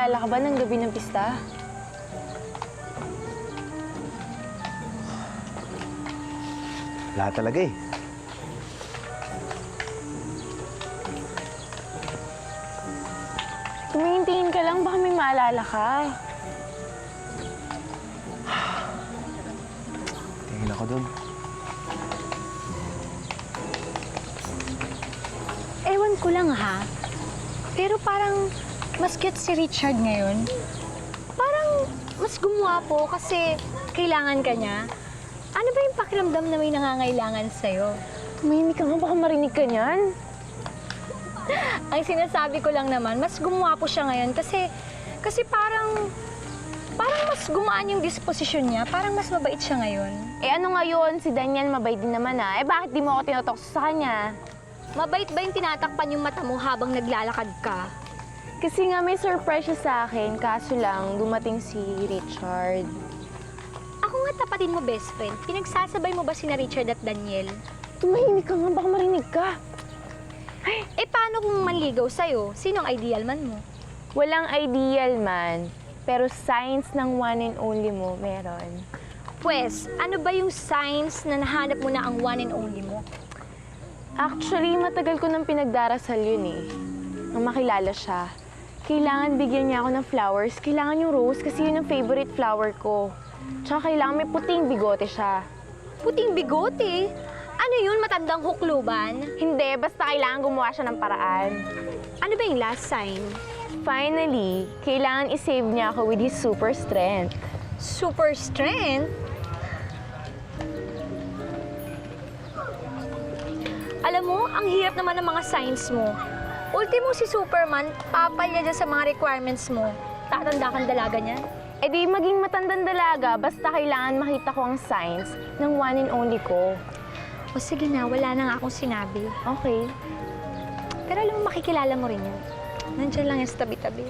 maalala ka ba ng gabi ng pista? Wala talaga eh. Tumingin ka lang, baka may maalala ka. Tingin ako dun. Ewan ko lang ha, pero parang mas cute si Richard ngayon. Parang mas gumwapo kasi kailangan ka niya. Ano ba yung pakiramdam na may nangangailangan sa'yo? Tumingin ka nga, baka marinig ka niyan. Ang sinasabi ko lang naman, mas gumwapo siya ngayon kasi parang mas gumaan yung disposisyon niya. Parang mas mabait siya ngayon. Eh ano ngayon, si Daniel mabait din naman ah. Eh bakit di mo ako tinutokso sa kanya? Mabait ba yung tinatakpan yung mata mo habang naglalakad ka? Kasi nga may surprise siya sa akin, kaso lang dumating si Richard. Ako nga tapatin mo, best friend. Pinagsasabay mo ba sina Richard at Daniel? Tumahimik ka nga, baka marinig ka. Eh paano kung manligaw sa'yo? Sino ang ideal man mo? Walang ideal man, pero signs ng one and only mo, meron. Pwes, ano ba yung signs na nahanap mo na ang one and only mo? Actually, matagal ko nang pinagdarasal yun eh. Nang makilala siya. Kailangan bigyan niya ako ng flowers. Kailangan yung rose kasi yun ang favorite flower ko. Tsaka kailangan may puting bigote siya. Puting bigote? Ano yun? Matandang hukluban? Hindi, basta kailangan gumawa siya ng paraan. Ano ba yung last sign? Finally, kailangan isave niya ako with his super strength. Super strength? Alam mo, ang hirap naman ng mga signs mo. Ultimo si Superman, papal niya dyan sa mga requirements mo. Tatanda kang dalaga niya. E di maging matandang dalaga, basta kailangan makita ko ang signs ng one and only ko. O sige na, wala na nga akong sinabi. Okay. Pero alam mo, makikilala mo rin yun. Nandiyan lang yan sa tabi-tabi.